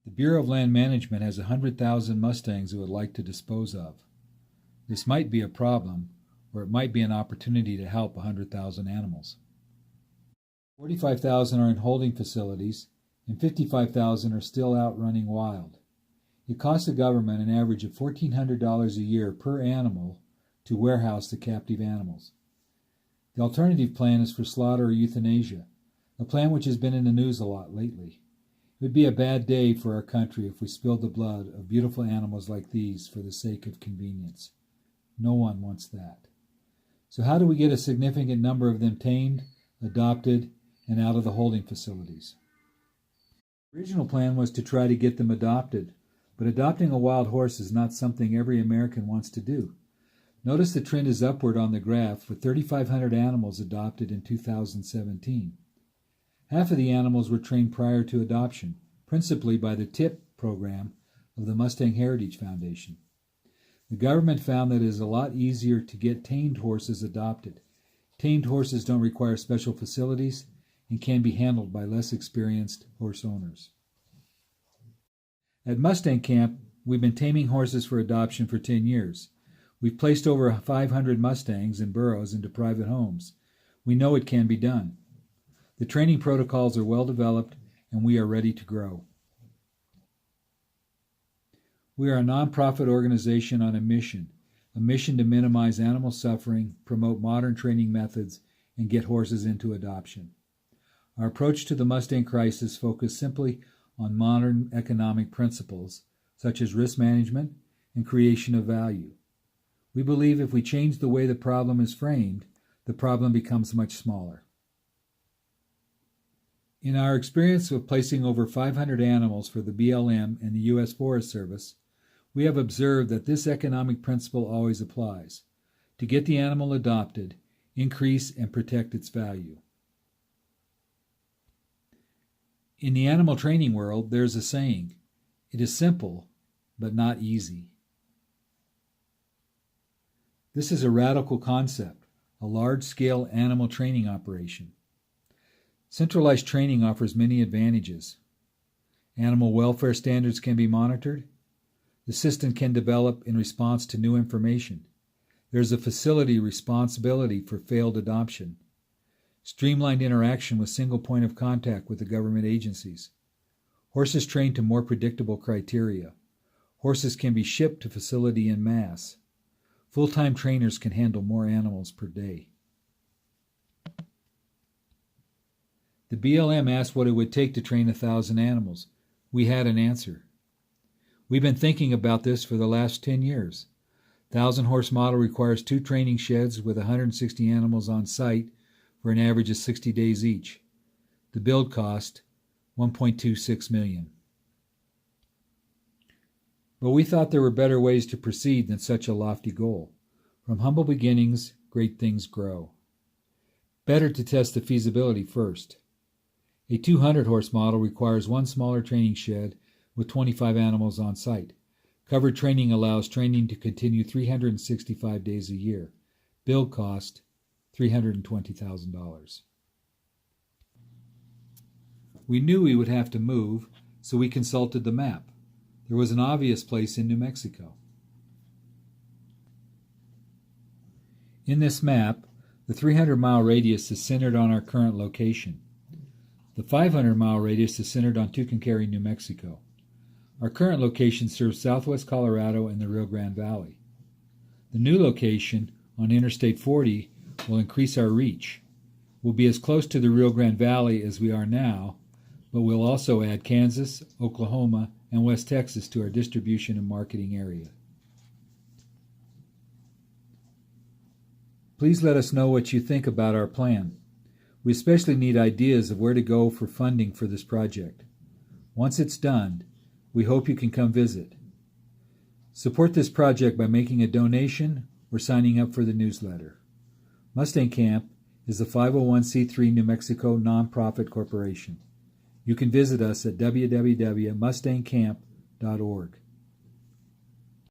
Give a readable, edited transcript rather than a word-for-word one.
The Bureau of Land Management has 100,000 Mustangs it would like to dispose of. This might be a problem, or it might be an opportunity to help 100,000 animals. 45,000 are in holding facilities, and 55,000 are still out running wild. It costs the government an average of $1,400 a year per animal to warehouse the captive animals. The alternative plan is for slaughter or euthanasia, a plan which has been in the news a lot lately. It would be a bad day for our country if we spilled the blood of beautiful animals like these for the sake of convenience. No one wants that. So how do we get a significant number of them tamed, adopted, and out of the holding facilities? The original plan was to try to get them adopted, but adopting a wild horse is not something every American wants to do. Notice the trend is upward on the graph, with 3,500 animals adopted in 2017. Half of the animals were trained prior to adoption, principally by the TIP program of the Mustang Heritage Foundation. The government found that it is a lot easier to get tamed horses adopted. Tamed horses don't require special facilities and can be handled by less experienced horse owners. At Mustang Camp, we've been taming horses for adoption for 10 years. We've placed over 500 Mustangs and burros into private homes. We know it can be done. The training protocols are well developed, and we are ready to grow. We are a nonprofit organization on a mission to minimize animal suffering, promote modern training methods, and get horses into adoption. Our approach to the Mustang crisis focuses simply on modern economic principles, such as risk management and creation of value. We believe if we change the way the problem is framed, the problem becomes much smaller. In our experience of placing over 500 animals for the BLM and the U.S. Forest Service, we have observed that this economic principle always applies: to get the animal adopted, increase and protect its value. In the animal training world, there's a saying: it is simple, but not easy. This is a radical concept, a large-scale animal training operation. Centralized training offers many advantages. Animal welfare standards can be monitored. The system can develop in response to new information. There's a facility responsibility for failed adoption. Streamlined interaction with single point of contact with the government agencies. Horses trained to more predictable criteria. Horses can be shipped to facility en masse. Full-time trainers can handle more animals per day. The BLM asked what it would take to train 1,000 animals. We had an answer. We've been thinking about this for the last 10 years. 1,000-horse model requires 2 training sheds with 160 animals on site for an average of 60 days each. The build cost, $1.26 million. But we thought there were better ways to proceed than such a lofty goal. From humble beginnings, great things grow. Better to test the feasibility first. A 200-horse model requires 1 smaller training shed with 25 animals on site. Covered training allows training to continue 365 days a year. Build cost, $320,000. We knew we would have to move, so we consulted the map. There was an obvious place in New Mexico. In this map, the 300-mile radius is centered on our current location. The 500-mile radius is centered on Tucumcari, New Mexico. Our current location serves southwest Colorado and the Rio Grande Valley. The new location on Interstate 40 will increase our reach. We'll be as close to the Rio Grande Valley as we are now, but we'll also add Kansas, Oklahoma, and West Texas to our distribution and marketing area. Please let us know what you think about our plan. We especially need ideas of where to go for funding for this project. Once it's done, we hope you can come visit. Support this project by making a donation or signing up for the newsletter. Mustang Camp is a 501c3 New Mexico nonprofit corporation. You can visit us at www.mustangcamp.org.